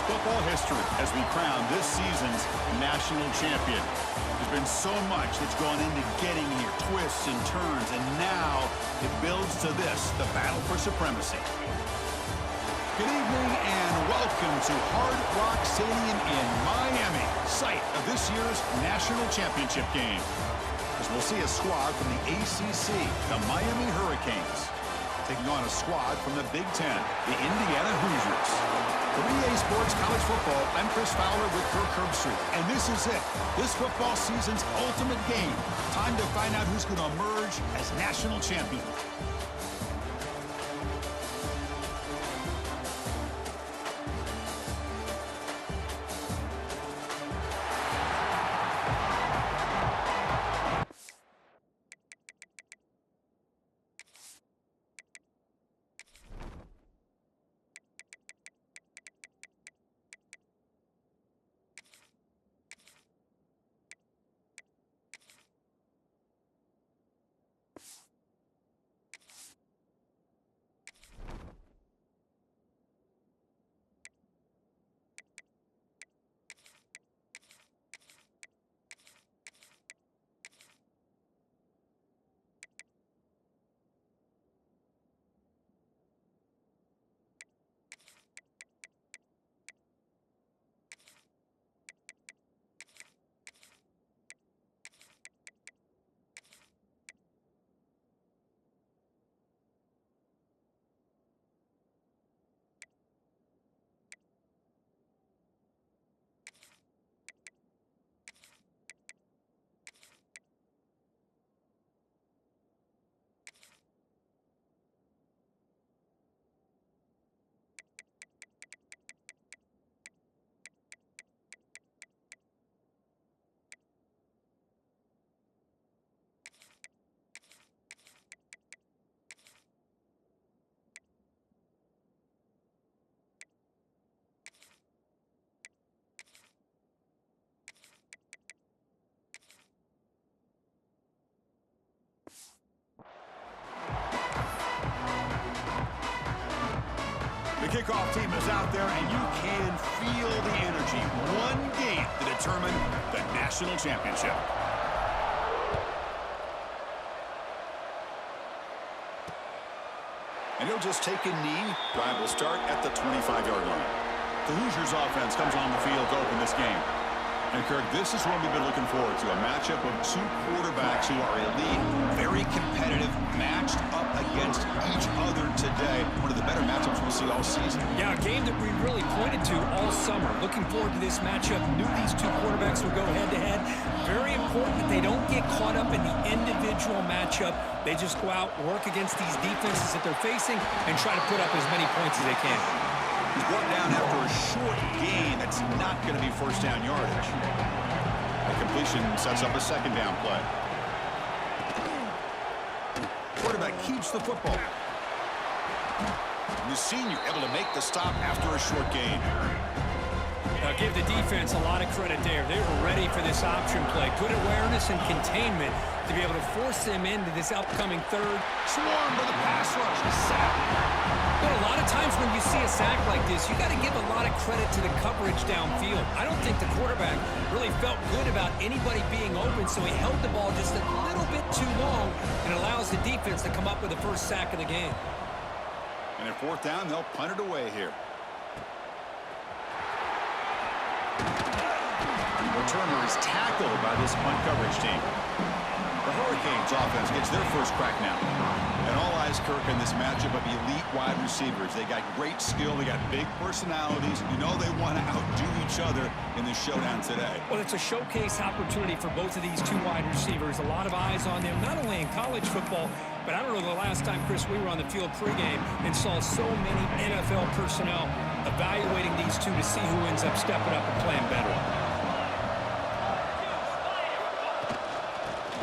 football history as we crown this season's national champion. There's been so much that's gone into getting here, twists and turns, and now it builds to this, the battle for supremacy. Good evening and welcome to Hard Rock Stadium in Miami, site of this year's national championship game. As we'll see a squad from the ACC, the Miami Hurricanes, taking on a squad from the Big Ten, the Indiana Hoosiers. For EA Sports College Football, I'm Chris Fowler with Kirk Herbstreit, and this is it. This football season's ultimate game. Time to find out who's going to emerge as national champion. The kickoff team is out there, and you can feel the energy. One game to determine the national championship. And he'll just take a knee. Drive will start at the 25-yard line. The Hoosiers offense comes on the field to open this game. And, Kirk, this is what we've been looking forward to, a matchup of two quarterbacks who are elite, very competitive, matched up against each other today. One of the better matchups we'll see all season. Yeah, a game that we really pointed to all summer. Looking forward to this matchup. Knew these two quarterbacks would go head-to-head. Very important that they don't get caught up in the individual matchup. They just go out, work against these defenses that they're facing, and try to put up as many points as they can. He's brought down after a short gain. That's not going to be first down yardage. The completion sets up a second down play. Quarterback keeps the football. The senior able to make the stop after a short gain. Now give the defense a lot of credit there. They were ready for this option play. Good awareness and containment to be able to force them into this upcoming third. Swarm to the pass rush. Sack. But a lot of times when you see a sack like this, you got to give a lot of credit to the coverage downfield. I don't think the quarterback really felt good about anybody being open, so he held the ball just a little bit too long and allows the defense to come up with the first sack of the game. And at fourth down, they'll punt it away here. The returner is tackled by this punt coverage team. The Hurricanes offense gets their first crack now. And all eyes, Kirk, in this matchup of elite wide receivers. They got great skill. They got big personalities. You know they want to outdo each other in this showdown today. Well, it's a showcase opportunity for both of these two wide receivers. A lot of eyes on them, not only in college football, but I don't know the last time, Chris, we were on the field pregame and saw so many NFL personnel evaluating these two to see who ends up stepping up and playing better.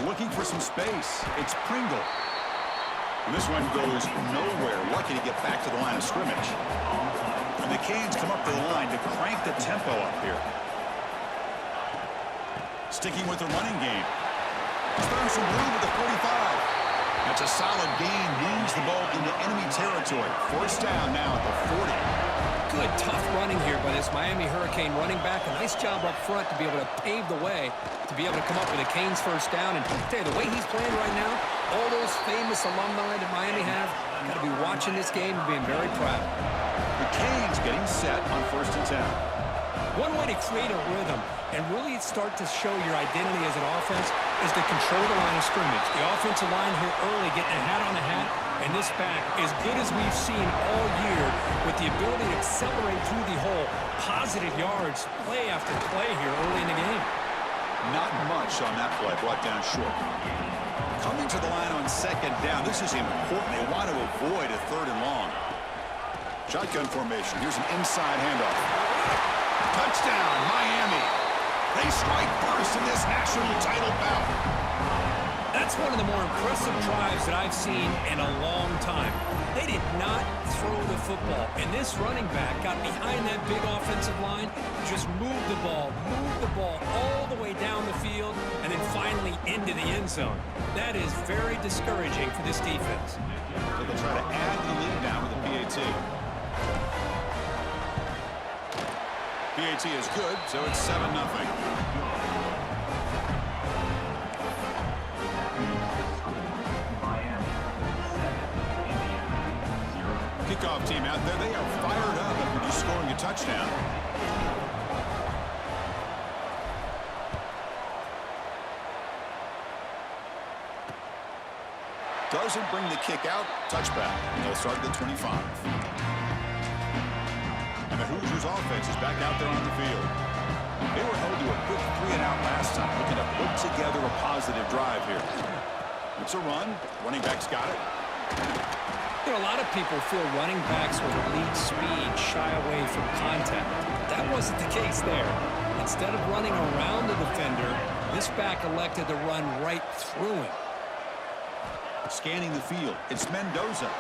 Looking for some space. It's Pringle. And this one goes nowhere. Lucky to get back to the line of scrimmage. And the Canes come up to the line to crank the tempo up here. Sticking with the running game. He's throwing some room at the 45. That's a solid gain. Moves the ball into enemy territory. First down now at the 40. Good, tough running here by this Miami Hurricane running back. A nice job up front to be able to pave the way, to be able to come up with a Canes first down. And tell you, the way he's playing right now, all those famous alumni that Miami have, got to be watching this game and being very proud. The Canes getting set on 1st and 10. One way to create a rhythm and really start to show your identity as an offense is to control the line of scrimmage. The offensive line here early getting a hat on the hat, and this back, as good as we've seen all year, with the ability to accelerate through the hole, positive yards, play after play here early in the game. Not much on that play, brought down short. Coming to the line on 2nd down, this is important. They want to avoid a 3rd and long. Shotgun formation. Here's an inside handoff. Touchdown, Miami. They strike first in this national title bout. That's one of the more impressive drives that I've seen in a long time. They did not throw the football, and this running back got behind that big offensive line, just moved the ball all the way down the field, and then finally into the end zone. That is very discouraging for this defense. So they'll try to add the lead now with the PAT. PAT is good, so it's 7-0. Kickoff team out there. They are fired up after just scoring a touchdown. Doesn't bring the kick out. Touchback. And they'll start at the 25. And the Hoosiers offense is back out there on the field. They were held to a quick 3-and-out last time, looking to put together a positive drive here. It's a run. Running back's got it. You know, a lot of people feel running backs with elite speed shy away from contact. That wasn't the case there. Instead of running around the defender, this back elected to run right through him. Scanning the field, it's Mendoza.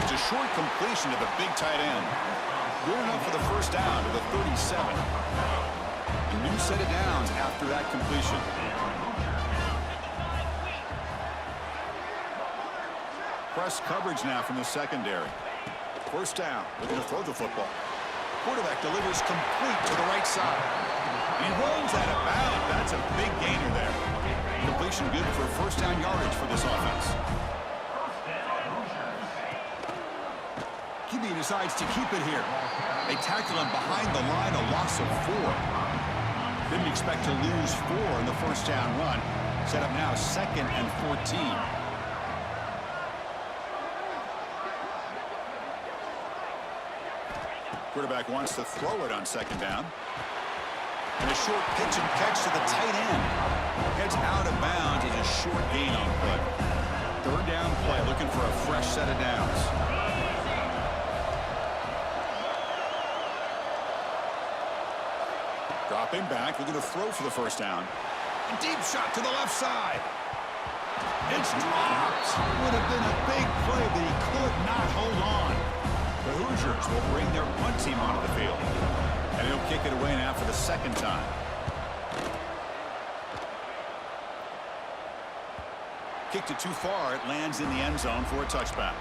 It's a short completion to the big tight end. Good enough for the first down to the 37. A new set of downs after that completion. Press coverage now from the secondary. First down, looking to throw the football. Quarterback delivers complete to the right side. He rolls out of bounds. That's a big gainer there. Completion good for first down yardage for this offense. QB decides to keep it here. They tackle him behind the line, a loss of 4. Didn't expect to lose 4 in the first down run. Set up now 2nd and 14. Quarterback wants to throw it on 2nd down. And a short pitch and catch to the tight end. Heads out of bounds as a short gain on play. 3rd down play, looking for a fresh set of downs. Dropping back, looking to throw for the first down. A deep shot to the left side. It's dropped. Would have been a big play, but he could not hold on. The Hoosiers will bring their punt team onto the field. And he'll kick it away now for the 2nd time. Kicked it too far. It lands in the end zone for a touchback.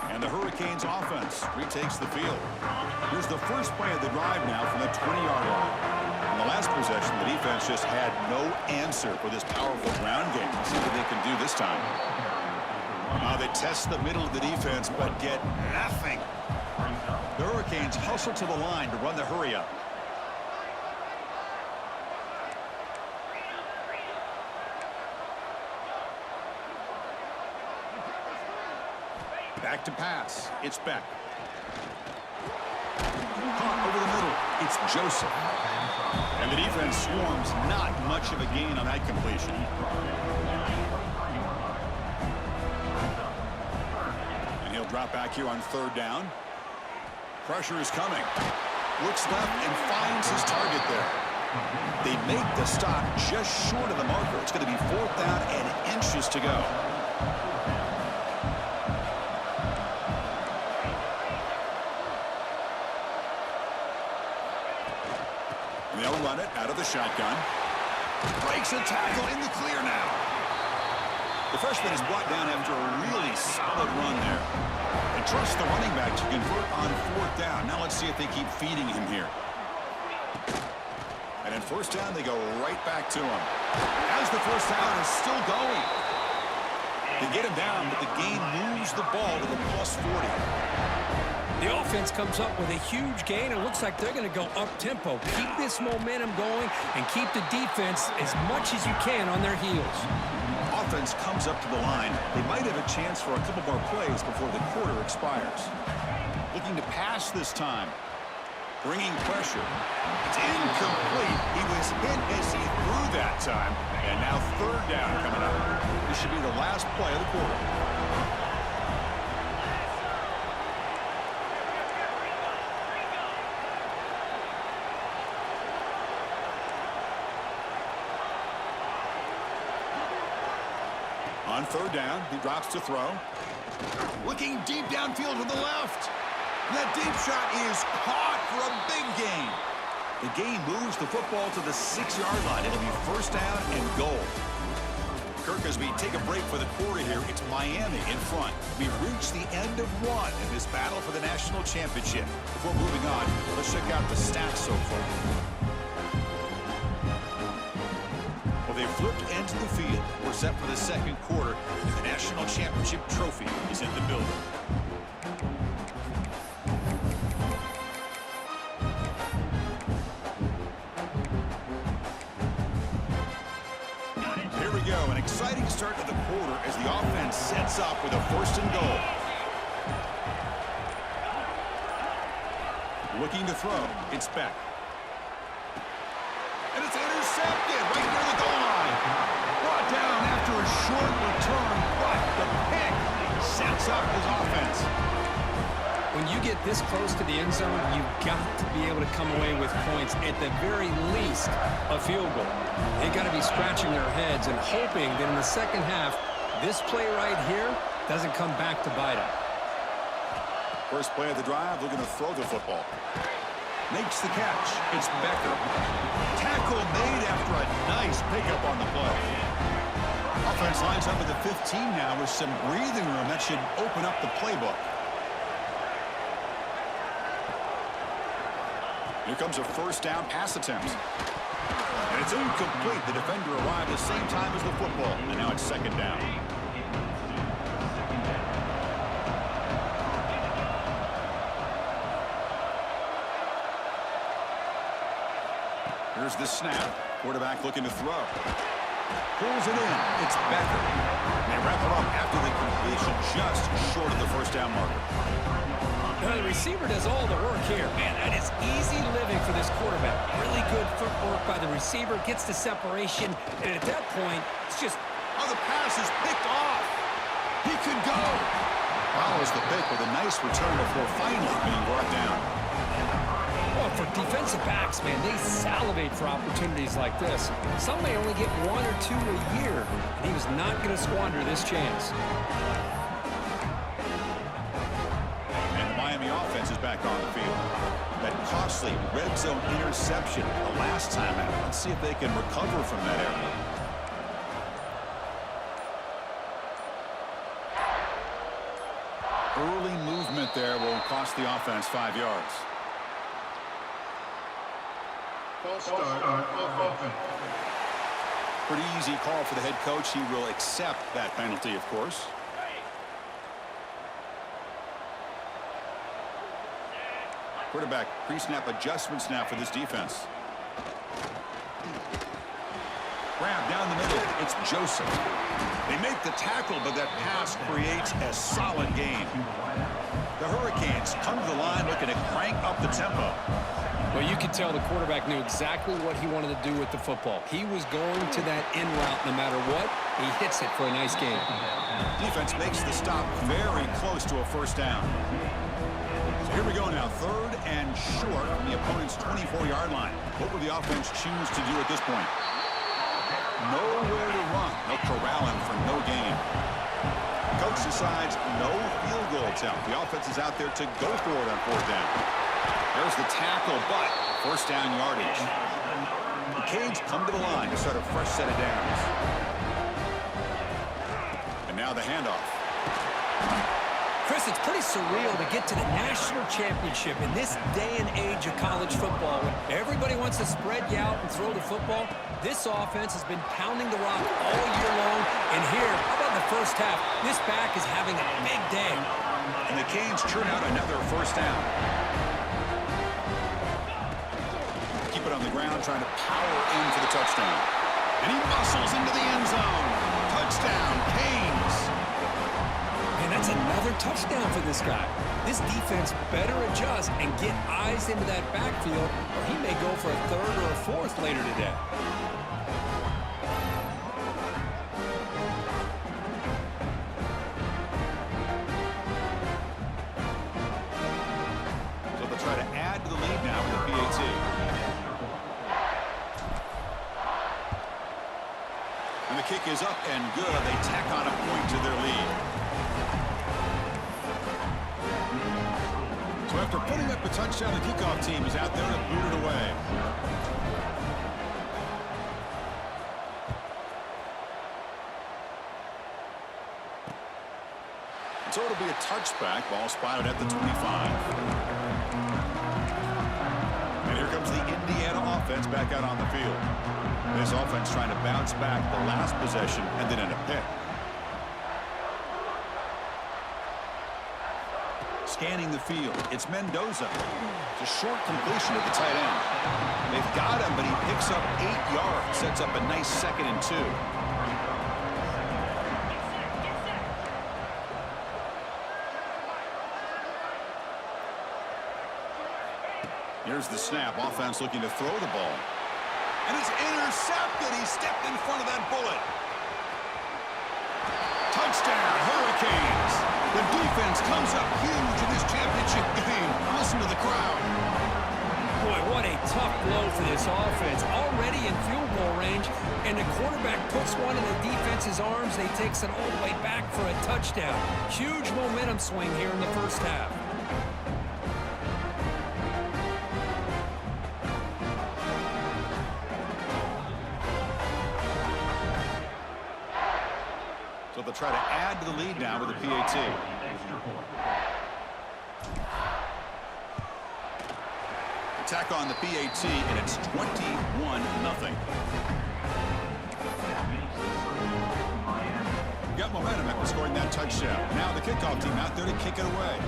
And the Hurricanes offense retakes the field. Here's the first play of the drive now from the 20-yard line. In the last possession, the defense just had no answer for this powerful ground game. Let's see what they can do this time. Now they test the middle of the defense, but get nothing. The Hurricanes hustle to the line to run the hurry up. Back to pass. It's Beck. Caught over the middle. It's Joseph. And the defense swarms. Not much of a gain on that completion. And he'll drop back here on 3rd down. Pressure is coming. Looks left and finds his target there. They make the stop just short of the marker. It's going to be 4th down and inches to go. And they'll run it out of the shotgun. Breaks a tackle in the clear now. The freshman is brought down after a really solid run there. And trust the running back to convert on 4th down. Now let's see if they keep feeding him here. And in 1st down, they go right back to him. As the 1st down is still going. They get him down, but the gain moves the ball to the +40. The offense comes up with a huge gain. It looks like they're going to go up-tempo. Keep this momentum going and keep the defense as much as you can on their heels. Offense comes up to the line. They might have a chance for a couple more plays before the quarter expires. Looking to pass this time. Bringing pressure. It's incomplete. He was hit as he threw that time. And now 3rd down coming up. This should be the last play of the quarter. On 3rd down, he drops to throw. Looking deep downfield to the left. That deep shot is caught for a big gain. The gain moves the football to the 6-yard line. It'll be 1st down and goal. Kirk, as we take a break for the quarter here, it's Miami in front. We've reached the end of one in this battle for the national championship. Before moving on, let's check out the stats so far. They flipped into the field. We're set for the 2nd quarter, and the national championship trophy is in the building. Here we go, an exciting start to the quarter as the offense sets up with a 1st and goal. Looking to throw, it's Beck. And it's intercepted right near the goal line. Brought down after a short return, but the pick sets up his offense. When you get this close to the end zone, you've got to be able to come away with points, at the very least, a field goal. They've got to be scratching their heads and hoping that in the 2nd half, this play right here doesn't come back to bite them. First play of the drive, looking to throw the football. Makes the catch. It's Becker. Tackle made after a nice pickup on the play. Offense lines up at the 15 now with some breathing room. That should open up the playbook. Here comes a 1st down pass attempt. And it's incomplete. The defender arrived the same time as the football. And now it's 2nd down. Here's the snap. Quarterback looking to throw. Pulls it in. It's Becker. They wrap it up after the completion just short of the 1st down marker. Now, the receiver does all the work here. Man, that is easy living for this quarterback. Really good footwork by the receiver. Gets the separation. And at that point, it's just... Oh, the pass is picked off. He could go. Follows the pick with a nice return before finally being brought down. Well, for defensive backs, man, they salivate for opportunities like this. Some may only get 1 or 2 a year, and he was not going to squander this chance. And the Miami offense is back on the field. That costly red zone interception the last time out. Let's see if they can recover from that error. Early movement there will cost the offense 5 yards. Pretty easy call for the head coach. He will accept that penalty, of course. Quarterback pre-snap adjustments now for this defense. Grab down the middle. It's Joseph. They make the tackle, but that pass creates a solid gain. The Hurricanes come to the line looking to crank up the tempo. Well, you could tell the quarterback knew exactly what he wanted to do with the football. He was going to that in route no matter what. He hits it for a nice gain. Defense makes the stop very close to a 1st down. So here we go now, 3rd and short from the opponent's 24-yard line. What will the offense choose to do at this point? Nowhere to run. They'll corral him for no gain. Coach decides no field goal attempt. The offense is out there to go for it on 4th down. There's the tackle, but 1st down yardage. The Canes come to the line to start a fresh set of downs. And now the handoff. Chris, it's pretty surreal to get to the national championship in this day and age of college football. When everybody wants to spread you out and throw the football, this offense has been pounding the rock all year long. And here, how about in the first half? This back is having a big day. And the Canes churn out another first down. Keep it on the ground, trying to power in for the touchdown. And he muscles into the end zone. Touchdown, Canes. And that's another touchdown for this guy. This defense better adjust and get eyes into that backfield, or he may go for a third or a fourth later today. So they'll try to add to the lead now with the PAT. And the kick is up and good. They tack on a point to their lead. So after putting up a touchdown, the kickoff team is out there to boot it away. And so it'll be a touchback. Ball spotted at the 25. And here comes the Indiana offense back out on the field. This offense trying to bounce back the last possession and then end a pick. Scanning the field, it's Mendoza. It's a short completion at the tight end. They've got him, but he picks up 8 yards, sets up a nice 2nd and 2. Here's the snap. Offense looking to throw the ball. And it's intercepted. He stepped in front of that bullet. Touchdown, Hurricanes. The defense comes up huge in this championship game. Listen to the crowd. Boy, what a tough blow for this offense. Already in field goal range, and the quarterback puts one in the defense's arms. They takes it all the way back for a touchdown. Huge momentum swing here in the first half. So they'll try to add to the lead now with the PAT. Attack on the PAT, and it's 21-0. Got momentum after scoring that touchdown. Now the kickoff team out there to kick it away.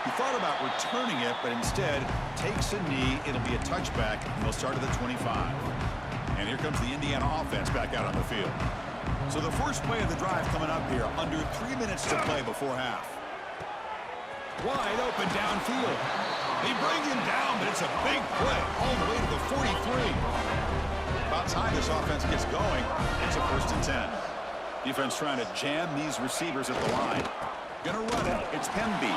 He thought about returning it, but instead takes a knee. It'll be a touchback, and they'll start at the 25. And here comes the Indiana offense back out on the field. So the first play of the drive coming up here, under 3 minutes to play before half. Wide open downfield. They bring him down, but it's a big play all the way to the 43. About time this offense gets going. It's a 1st and 10. Defense trying to jam these receivers at the line. Gonna run it. It's Hemby.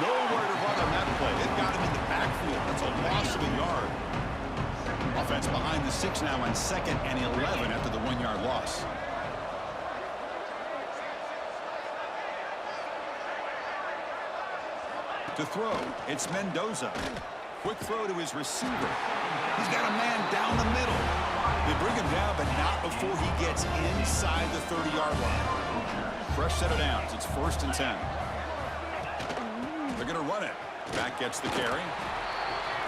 Nowhere to run on that play. They've got him in the backfield. That's a loss of a yard. Offense behind the 6 now on 2nd and 11 after the 1-yard loss. To throw, it's Mendoza. Quick throw to his receiver. He's got a man down the middle. They bring him down, but not before he gets inside the 30-yard line. Fresh set of downs. It's 1st and 10. They're going to run it. Back gets the carry.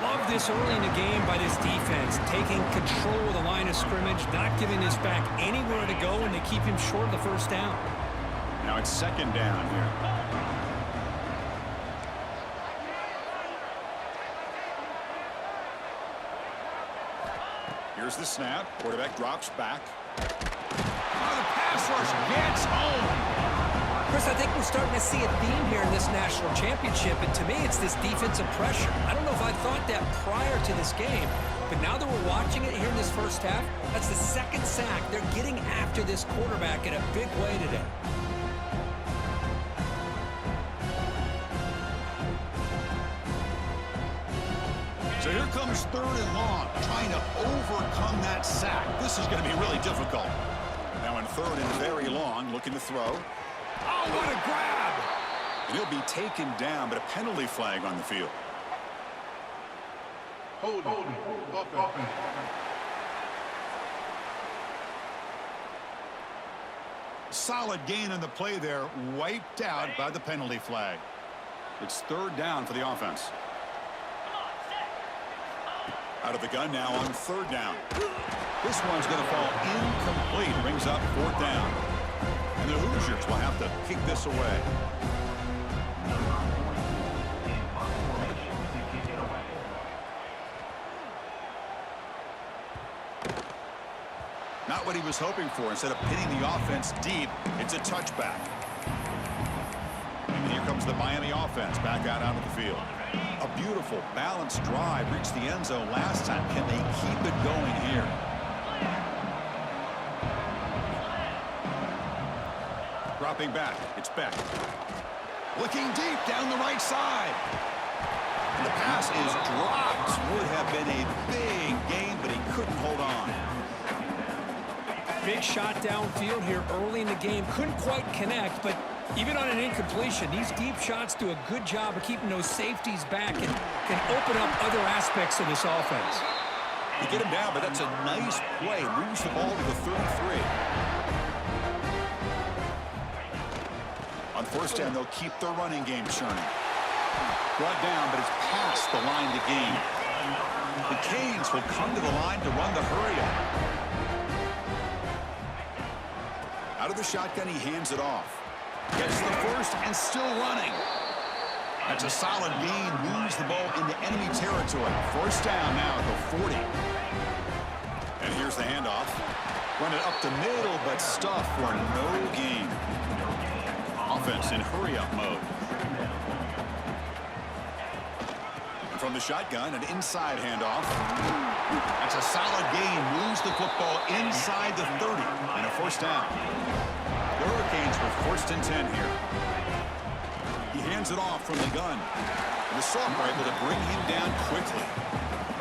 Love this early in the game by this defense, taking control of the line of scrimmage, not giving this back anywhere to go, and they keep him short of the first down. Now it's 2nd down here. Here's the snap. Quarterback drops back. Oh, the pass rush gets home. Chris, I think we're starting to see a theme here in this national championship, and to me, it's this defensive pressure. I don't know if I thought that prior to this game, but now that we're watching it here in this first half, that's the 2nd sack. They're getting after this quarterback in a big way today. So here comes 3rd and long, trying to overcome that sack. This is going to be really difficult. Now in 3rd and very long, looking to throw. Oh, what a grab! And he'll be taken down, but a penalty flag on the field. Offense. Solid gain on the play there, wiped out by the penalty flag. It's third down for the offense. Out of the gun now on third down. This one's going to fall incomplete. Brings up fourth down. And the Hoosiers will have to kick this away. Not what he was hoping for. Instead of pinning the offense deep, it's a touchback. And here comes the Miami offense back out onto the field. A beautiful, balanced drive reached the end zone last time. Can they keep it going here? Dropping back. It's Beck. Looking deep down the right side. And the pass is dropped. Would have been a big gain, but he couldn't hold on. Big shot downfield here early in the game. Couldn't quite connect, but even on an incompletion, these deep shots do a good job of keeping those safeties back and can open up other aspects of this offense. You get him down, but that's a nice play. Moves the ball to the 33. On first down, they'll keep their running game churning. Brought down, but it's past the line to gain. The Canes will come to the line to run the hurry-up. Out of the shotgun, he hands it off. Gets the first and still running. That's a solid gain. Moves the ball into enemy territory. First down now at the 40. And here's the handoff. Run it up the middle, but stuffed for no gain. Offense in hurry-up mode. From the shotgun, an inside handoff. That's a solid gain. Moves the football inside the 30 and a first down. The Hurricanes were first and 10 here. He hands it off from the gun. And the Soft are able to bring him down quickly.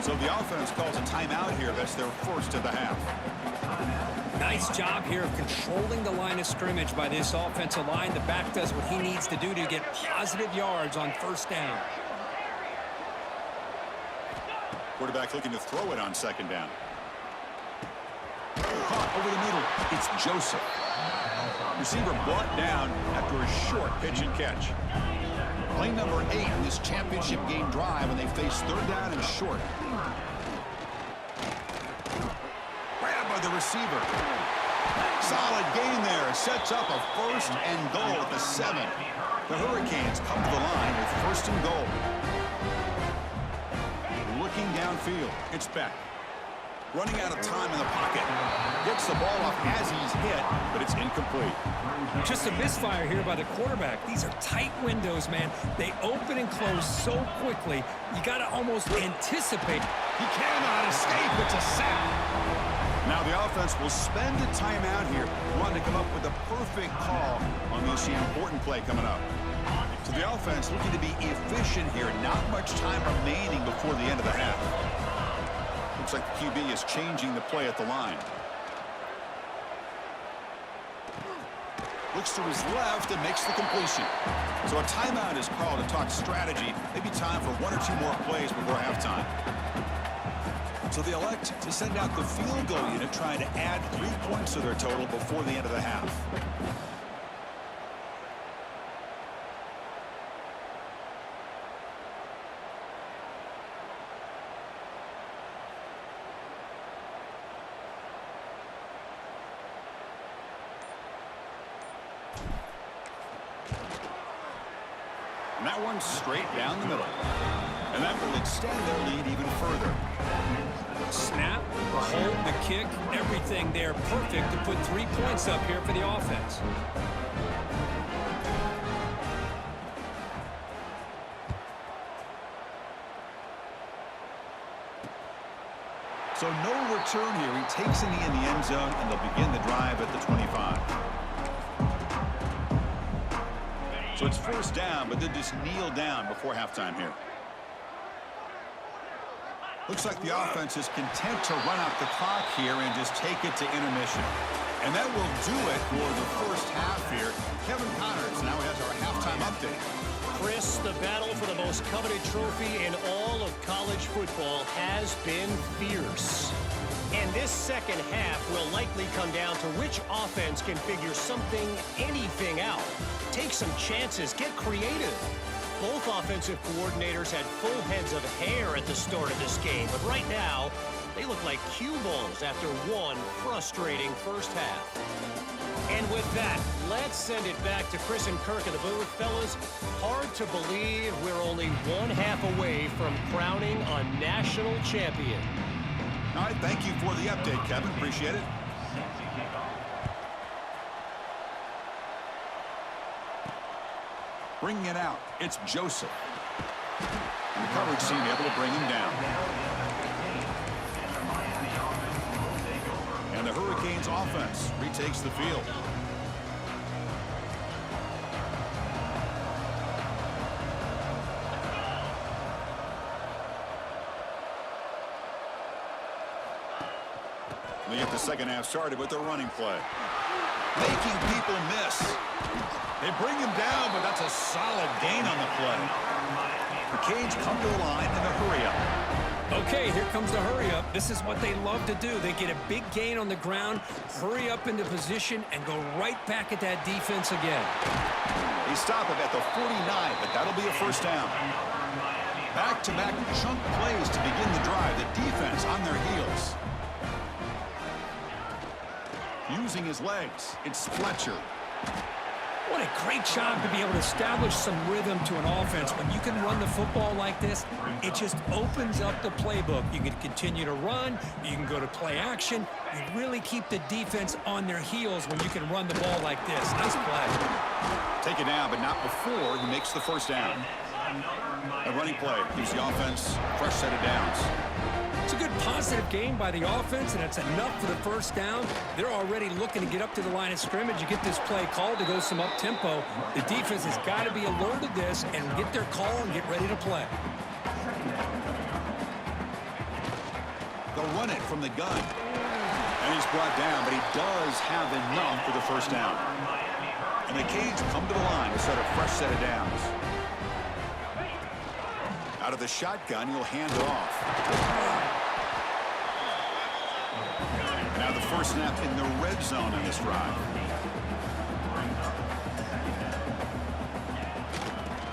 So the offense calls a timeout here. That's their first of the half. Nice job here of controlling the line of scrimmage by this offensive line. The back does what he needs to do to get positive yards on first down. Quarterback looking to throw it on second down. Caught over the middle. It's Joseph. Receiver brought down after a short pitch and catch. Play number 8 in this championship game drive, and they face third down and short. Grabbed by the receiver. Solid gain there. Sets up a first and goal at the 7. The Hurricanes come to the line with first and goal. Looking downfield. It's Beck. Running out of time in the pocket. Gets the ball off as he's hit, but it's incomplete. Just a misfire here by the quarterback. These are tight windows, man. They open and close so quickly. You got to almost anticipate. He cannot escape. It's a sack. Now the offense will spend a timeout here. Want to come up with a perfect call on this important play coming up. So the offense looking to be efficient here. Not much time remaining before the end of the half. Looks like the QB is changing the play at the line. Looks to his left and makes the completion. So a timeout is called to talk strategy. Maybe time for 1 or 2 more plays before halftime. So they elect to send out the field goal unit, trying to add 3 points to their total before the end of the half. And that one's straight down the middle. And that will extend their lead even further. Snap, the hold, the kick, everything there perfect to put 3 points up here for the offense. So no return here. He takes it in the end zone, and they'll begin the drive at the 25. So it's first down, but they'll just kneel down before halftime here. Looks like the offense is content to run out the clock here and just take it to intermission. And that will do it for the first half here. Kevin Connors now has our halftime update. Chris, the battle for the most coveted trophy in all of college football has been fierce. And this second half will likely come down to which offense can figure something, anything out. Take some chances, get creative. Both offensive coordinators had full heads of hair at the start of this game, but right now, they look like cue balls after one frustrating first half. And with that, let's send it back to Chris and Kirk in the booth. Fellas, hard to believe we're only one half away from crowning a national champion. All right, thank you for the update, Kevin. Appreciate it. Bringing it out, it's Joseph. And the coverage team able to bring him down. And the Hurricanes offense retakes the field. They get the second half started with their running play. Making people miss. They bring him down, but that's a solid gain on the play. The Canes come to the line in a hurry-up. Okay, here comes the hurry-up. This is what they love to do. They get a big gain on the ground, hurry up into position, and go right back at that defense again. They stop him at the 49, but that'll be a first down. Back-to-back chunk plays to begin the drive. The defense on their heels. Using his legs, it's Fletcher. What a great job to be able to establish some rhythm to an offense. When you can run the football like this, it just opens up the playbook. You can continue to run. You can go to play action. You really keep the defense on their heels when you can run the ball like this. Nice play. Take it down, but not before he makes the first down. A running play gives the offense a fresh set of downs. It's a good positive game by the offense, and it's enough for the first down. They're already looking to get up to the line of scrimmage. You get this play called to go some up-tempo. The defense has got to be alert to this and get their call and get ready to play. They'll run it from the gun. And he's brought down, but he does have enough for the first down. And the Canes come to the line to set a fresh set of downs. Out of the shotgun, he'll hand it off. Now the first snap in the red zone in this drive.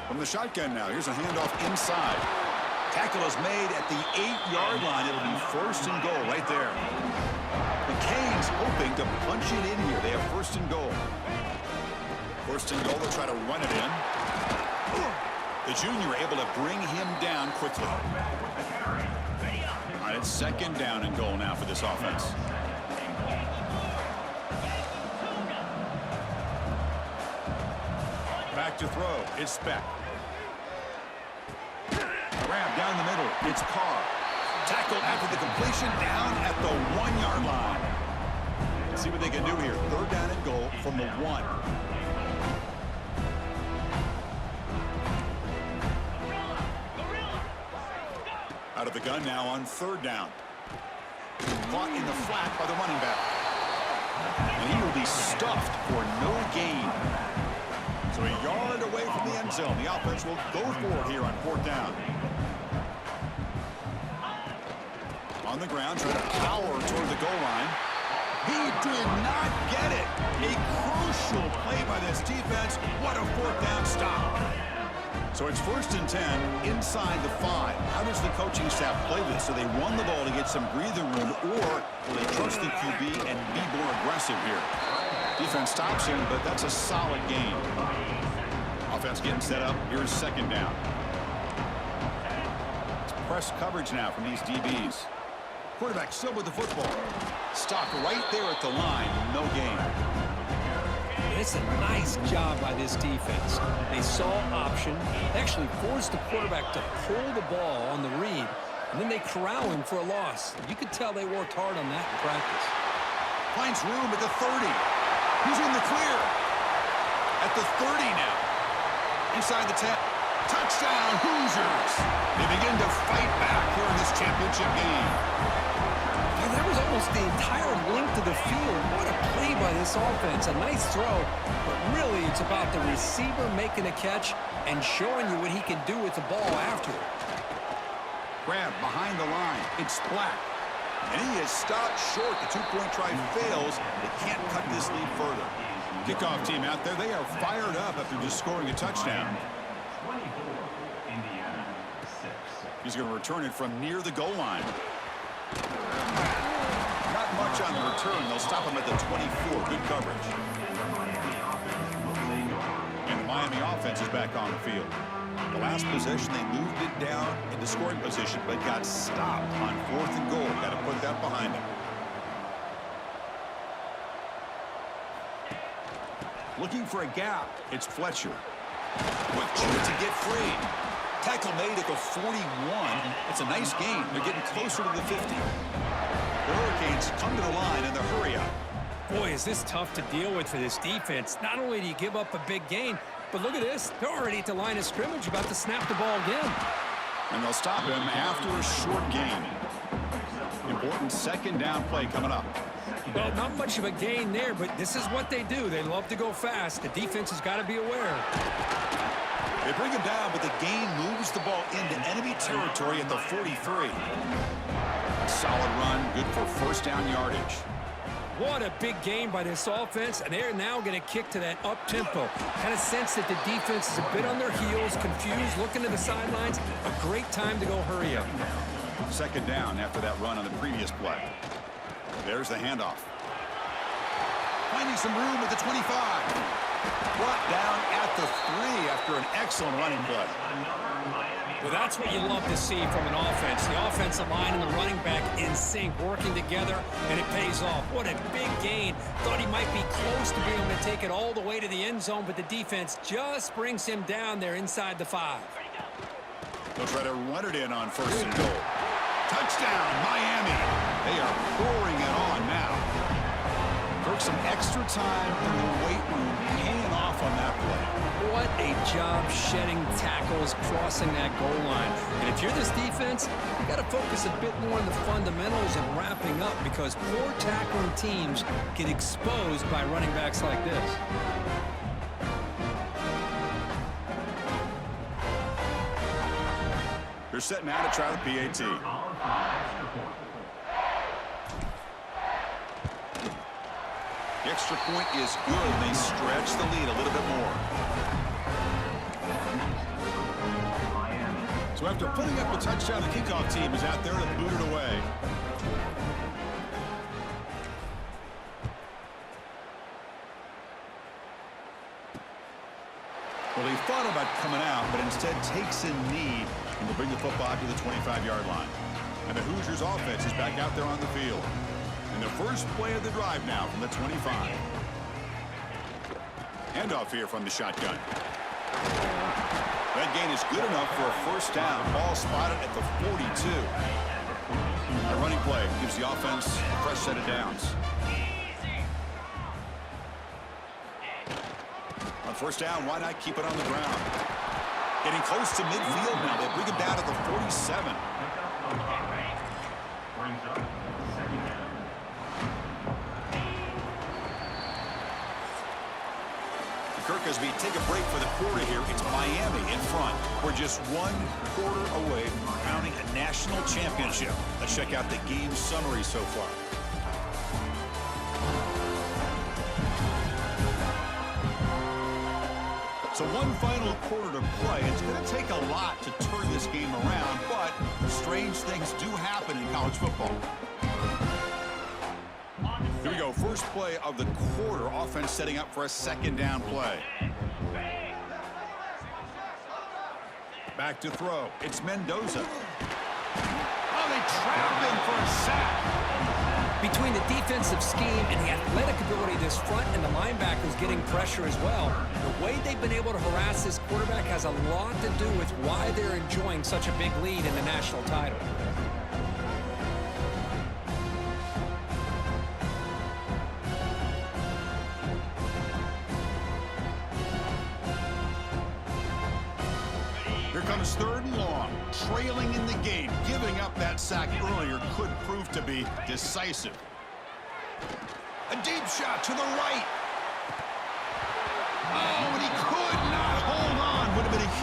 From the shotgun now, here's a handoff inside. Tackle is made at the 8-yard line. It'll be first and goal right there. The Canes hoping to punch it in here. They have first and goal. First and goal, they'll try to run it in. The junior able to bring him down quickly. All right, it's second down and goal now for this offense. Back to throw. It's Speck. Grab down the middle. It's Carr. Tackle after the completion down at the 1-yard line. Let's see what they can do here. Third down and goal from the 1. Out of the gun now on third down. Caught in the flat by the running back. And he will be stuffed for no gain. So a yard away from the end zone. The offense will go for it here on fourth down. On the ground, trying to power toward the goal line. He did not get it. A crucial play by this defense. What a fourth down stop. So it's first and 10 inside the 5. How does the coaching staff play this? Do they run the ball to get some breathing room, or will they trust the QB and be more aggressive here? Defense stops him, but that's a solid gain. Offense getting set up. Here's second down. It's press coverage now from these DBs. Quarterback still with the football. Stopped right there at the line. No gain. It's a nice job by this defense. They saw option, actually forced the quarterback to pull the ball on the read, and then they corral him for a loss. You could tell they worked hard on that in practice. Finds room at the 30. He's in the clear. At the 30 now. Inside the 10. Touchdown, Hoosiers. They begin to fight back here in this championship game. And that was almost the entire length of the field. What a play by this offense. A nice throw, but really It's about the receiver making a catch and showing you what he can do with the ball after it. Grab behind the line. It's Black. And he is stopped short. The two-point try fails. They can't cut this lead further. Kickoff team out there, they are fired up after just scoring a touchdown. He's going to return it from near the goal line. Not much on the return. They'll stop him at the 24. Good coverage. And the Miami offense is back on the field. The last possession, they moved it down into scoring position, but got stopped on 4th and goal. Got to put that behind them. Looking for a gap. It's Fletcher. Quick chance to get free. Tackle made at the 41. It's a nice gain. They're getting closer to the 50. The Hurricanes come to the line in the hurry up. Boy, is this tough to deal with for this defense. Not only do you give up a big gain, but look at this. They're already at the line of scrimmage, about to snap the ball again. And they'll stop him after a short gain. Important second down play coming up. Well, not much of a gain there, but this is what they do. They love to go fast. The defense has got to be aware. They bring him down, but the gain moves the ball into enemy territory at the 43. A solid run, good for first down yardage. What a big game by this offense, and they're now going to kick to that up-tempo. Kind of sense that the defense is a bit on their heels, confused, looking to the sidelines. A great time to go hurry up. Second down after that run on the previous play. There's the handoff. Finding some room at the 25. Brought down at the 3 after an excellent running play. Well, that's what you love to see from an offense. The offensive line and the running back in sync, working together, and it pays off. What a big gain. Thought he might be close to being able to take it all the way to the end zone, but the defense just brings him down there inside the 5. They'll try to run it in on 1st and goal. Touchdown, Miami. They are pouring it on now. Took some extra time in the weight room, paying off on that play. What a job shedding tackles, crossing that goal line. And if you're this defense, you got to focus a bit more on the fundamentals and wrapping up, because poor tackling teams get exposed by running backs like this. They're setting out to try the PAT. The extra point is good. They stretch the lead a little bit more. So after putting up a touchdown, the kickoff team is out there to boot it away. Well, he thought about coming out, but instead takes a knee and will bring the football to the 25-yard line. And the Hoosiers offense is back out there on the field. And the first play of the drive now from the 25. Handoff here from the shotgun. That gain is good enough for a first down. Ball spotted at the 42. The running play gives the offense a fresh set of downs. On first down, why not keep it on the ground? Getting close to midfield now. They bring it down to the 47. Kirk, as we take a break for the quarter here, it's Miami in front. We're just 1 quarter away from crowning a national championship. Let's check out the game summary so far. So one final quarter to play. It's going to take a lot to turn this game around, but strange things do happen in college football. Here we go, first play of the quarter. Offense setting up for a second down play. Back to throw. It's Mendoza. Oh, they trap him for a sack. Between the defensive scheme and the athletic ability of this front and the linebackers getting pressure as well, the way they've been able to harass this quarterback has a lot to do with why they're enjoying such a big lead in the national title. Here comes 3rd and long, trailing in the game. Giving up that sack earlier could prove to be decisive. A deep shot to the right. Oh,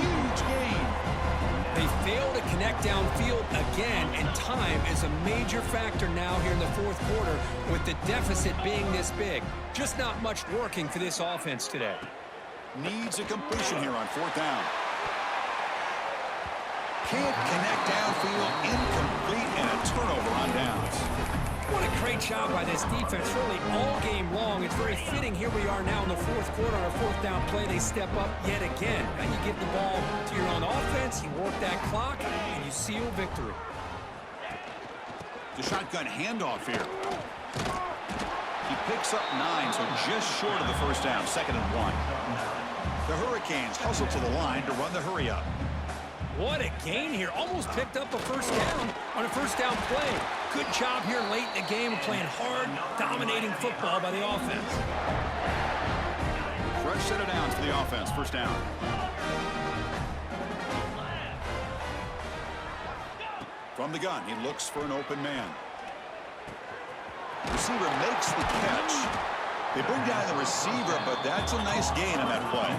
huge gain. They fail to connect downfield again, and time is a major factor now here in the fourth quarter with the deficit being this big. Just not much working for this offense today. Needs a completion here on fourth down. Can't connect downfield, incomplete, and a turnover on downs. What a great job by this defense, really all game long. It's very fitting. Here we are now in the fourth quarter on a fourth down play. They step up yet again. Now you give the ball to your own offense, you work that clock, and you seal victory. The shotgun handoff here. He picks up 9, so just short of the first down, 2nd and 1. The Hurricanes hustle to the line to run the hurry up. What a gain here. Almost picked up a first down on a first down play. Good job here late in the game, playing hard, dominating football by the offense. Fresh set of downs for the offense, first down. From the gun, he looks for an open man. Receiver makes the catch. They bring down the receiver, but that's a nice gain on that play.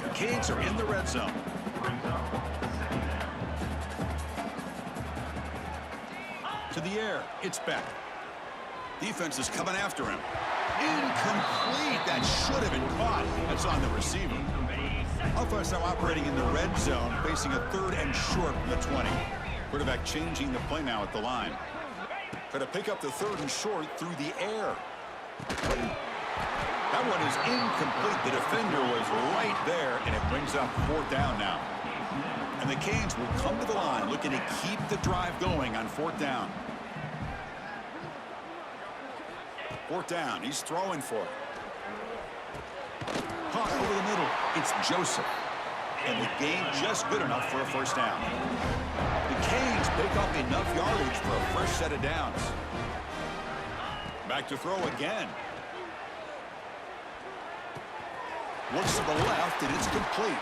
The Canes are in the red zone. To the air, it's back. Defense is coming after him. Incomplete. That should have been caught. That's on the receiver. Offense now operating in the red zone, facing a 3rd and short from the 20. Quarterback changing the play now at the line. Try to pick up the 3rd and short through the air. That one is incomplete. The defender was right there, and it brings up 4th down now. And the Canes will come to the line, looking to keep the drive going on 4th down. 4th down, he's throwing for it. Caught over the middle, it's Joseph. And the gain just good enough for a first down. The Canes pick up enough yardage for a fresh set of downs. Back to throw again. Looks to the left, and it's complete.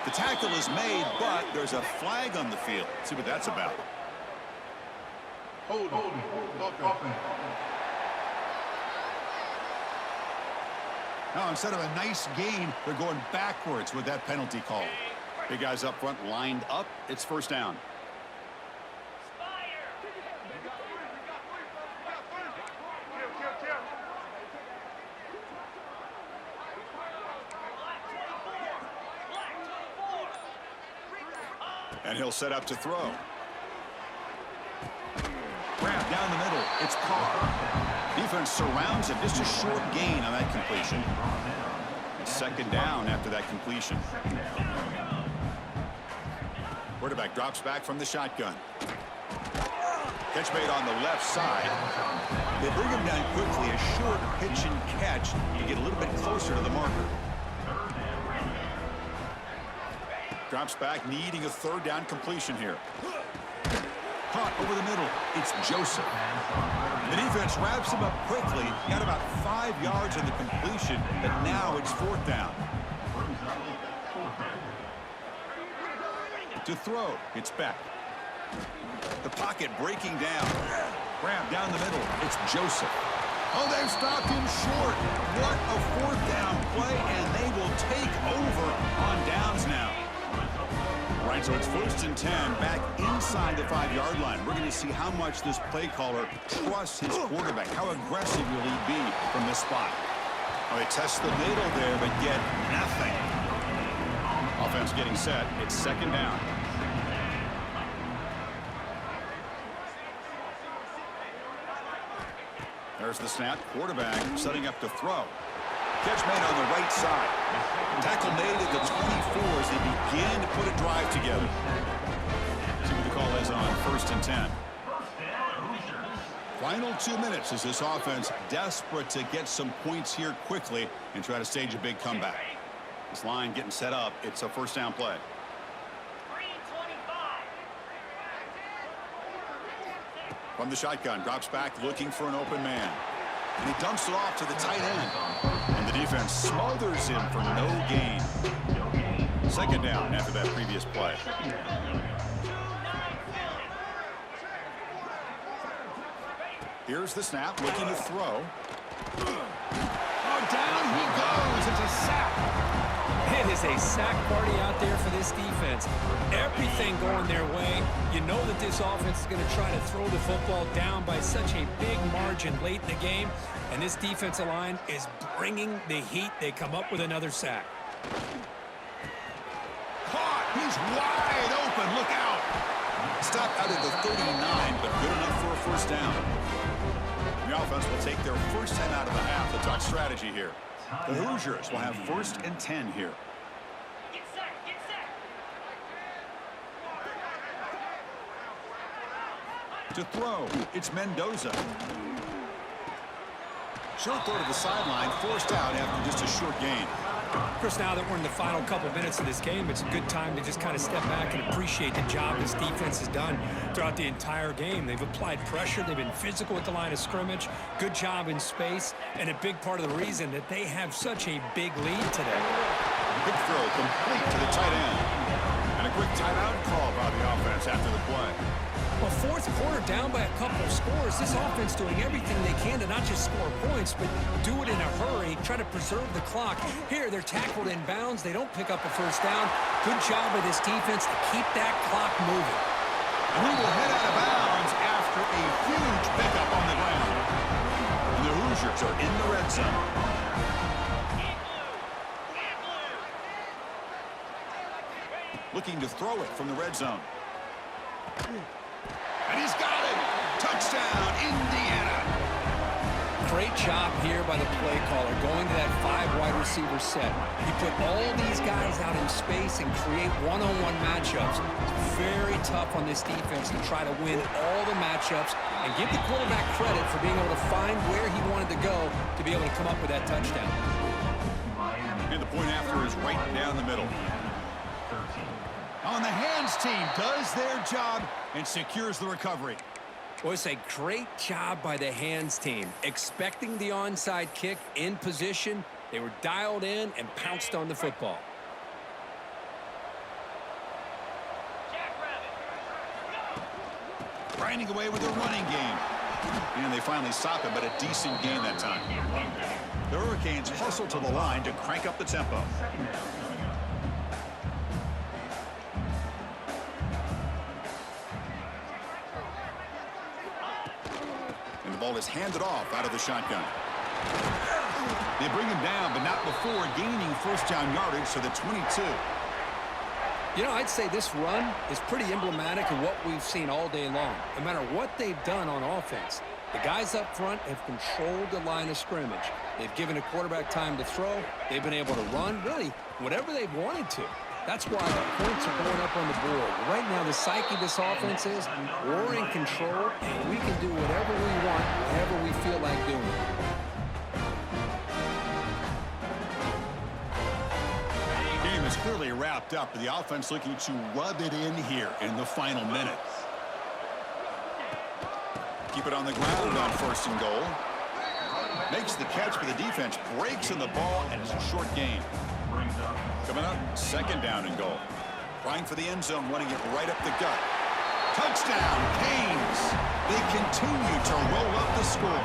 The tackle is made, but there's a flag on the field. Let's see what that's about. Hold on. Now, instead of a nice gain, they're going backwards with that penalty call. Big guys up front lined up. It's first down. And he'll set up to throw. Grab down the middle. It's Carr. Defense surrounds him. Just a short gain on that completion. It's 2nd down after that completion. Quarterback drops back from the shotgun. Catch made on the left side. They bring him down quickly. A short pitch and catch to get a little bit closer to the marker. Drops back, needing a 3rd down completion here. Caught over the middle. It's Joseph. The defense wraps him up quickly. Got about 5 yards on the completion, but now it's 4th down. To throw, it's back. The pocket breaking down. Grab down the middle. It's Joseph. Oh, they've stopped him short. What a 4th down play, and they will take over on downs now. Right, so it's 1st and 10, back inside the 5-yard line. We're going to see how much this play caller trusts his quarterback. How aggressive will he be from this spot? Oh, they test the middle there, but get nothing. Offense getting set. It's 2nd down. There's the snap. Quarterback setting up to throw. Catch made on the right side. Tackle made at the 24 as they begin to put a drive together. See what the call is on 1st and 10. Final 2 minutes as this offense desperate to get some points here quickly and try to stage a big comeback. This line getting set up. It's a 1st down play. From the shotgun, drops back looking for an open man. And he dumps it off to the tight end. And the defense smothers him for no gain. 2nd down after that previous play. Here's the snap, looking to throw. Oh, down he goes. It's a sack. It is a sack party out there for this defense. Everything going their way. You know that this offense is going to try to throw the football down by such a big margin late in the game. And this defensive line is bringing the heat. They come up with another sack. Caught. He's wide open. Look out. Stopped out of the 39, but good enough for a first down. The offense will take their first 10 out of the half. The talk strategy here. The Hoosiers will have 1st and 10 here. Get set, get set. To throw, it's Mendoza. Short throw to the sideline, forced out after just a short gain. Of course, now that we're in the final couple minutes of this game, it's a good time to just kind of step back and appreciate the job this defense has done throughout the entire game. They've applied pressure. They've been physical at the line of scrimmage. Good job in space, and a big part of the reason that they have such a big lead today. Quick throw complete to the tight end. And a quick timeout call by the offense after the play. Well, fourth quarter down by a couple of scores. This offense doing everything they can to not just score points, but do it in a hurry, try to preserve the clock. Here, they're tackled in bounds. They don't pick up a first down. Good job by this defense to keep that clock moving. And he will head out of bounds after a huge pickup on the ground. And the Hoosiers are in the red zone. Looking to throw it from the red zone. And he's got it! Touchdown, Indiana! Great job here by the play caller, going to that 5 wide receiver set. He put all these guys out in space and create one-on-one matchups. It's very tough on this defense to try to win all the matchups and give the quarterback credit for being able to find where he wanted to go to be able to come up with that touchdown. And the point after is right down the middle. On the hands team does their job and secures the recovery. Well, it's a great job by the hands team. Expecting the onside kick in position, they were dialed in and pounced on the football. Grinding away with their running game. And they finally stop it, but a decent gain that time. The Hurricanes hustle to the line to crank up the tempo. And the ball is handed off out of the shotgun. They bring him down, but not before gaining first down yardage to the 22. You know, I'd say this run is pretty emblematic of what we've seen all day long. No matter what they've done on offense, the guys up front have controlled the line of scrimmage. They've given a quarterback time to throw. They've been able to run, really, whatever they've wanted to. That's why the points are going up on the board. Right now, the psyche of this offense is we're in control, and we can do whatever we want, whenever we feel like doing it. Game is clearly wrapped up, but the offense looking to rub it in here in the final minutes. Keep it on the ground on first and goal. Makes the catch, but the defense breaks in the ball, and it's a short gain. Coming up, second down and goal. Trying for the end zone, running it right up the gut. Touchdown, Canes! They continue to roll up the score.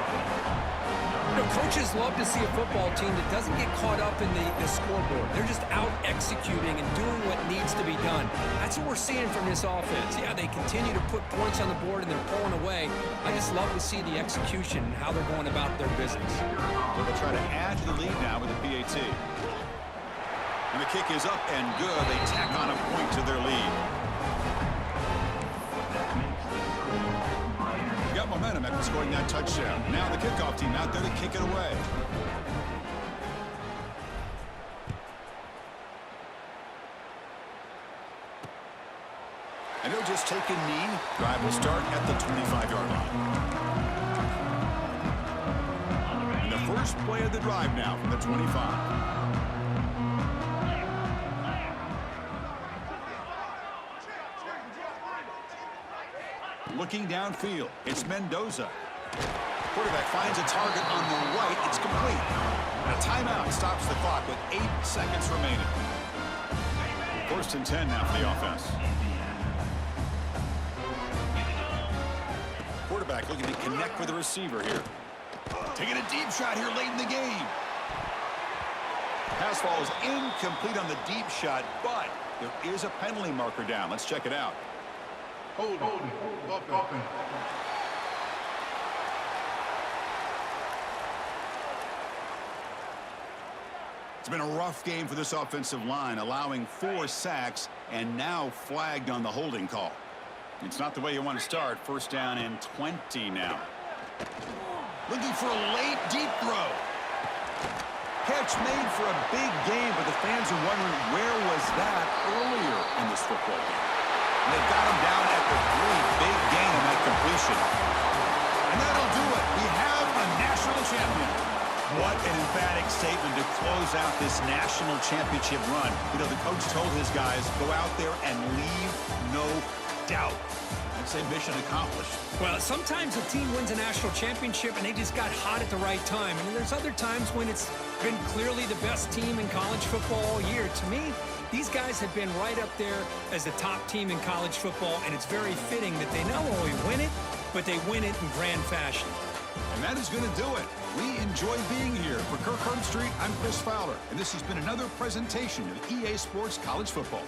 You know, coaches love to see a football team that doesn't get caught up in the scoreboard. They're just out executing and doing what needs to be done. That's what we're seeing from this offense. Yeah, they continue to put points on the board and they're pulling away. I just love to see the execution and how they're going about their business. They'll try to add to the lead now with the PAT. And the kick is up and good. They tack on a point to their lead. Got momentum after scoring that touchdown. Now the kickoff team out there to kick it away. And he'll just take a knee. Drive will start at the 25-yard line. And the first play of the drive now from the 25. Looking downfield, it's Mendoza. Quarterback finds a target on the right. It's complete. And a timeout stops the clock with 8 seconds remaining. First and 10 now for the offense. Quarterback looking to connect with the receiver here. Taking a deep shot here late in the game. Pass falls incomplete on the deep shot, but there is a penalty marker down. Let's check it out. Hold it. It's been a rough game for this offensive line, allowing 4 sacks and now flagged on the holding call. It's not the way you want to start. First down and 20 now. Looking for a late deep throw. Catch made for a big game, but the fans are wondering where was that earlier in this football game. And they've got him down at the 3. Big gain on that completion. And that'll do it. We have a national champion. What an emphatic statement to close out this national championship run. You know, the coach told his guys, go out there and leave no doubt. I'd say mission accomplished. Well, sometimes a team wins a national championship and they just got hot at the right time. And there's other times when it's been clearly the best team in college football all year. To me, these guys have been right up there as the top team in college football, and it's very fitting that they not only win it, but they win it in grand fashion. And that is going to do it. We enjoy being here. For Kirk Herbstreit, I'm Chris Fowler, and this has been another presentation of EA Sports College Football.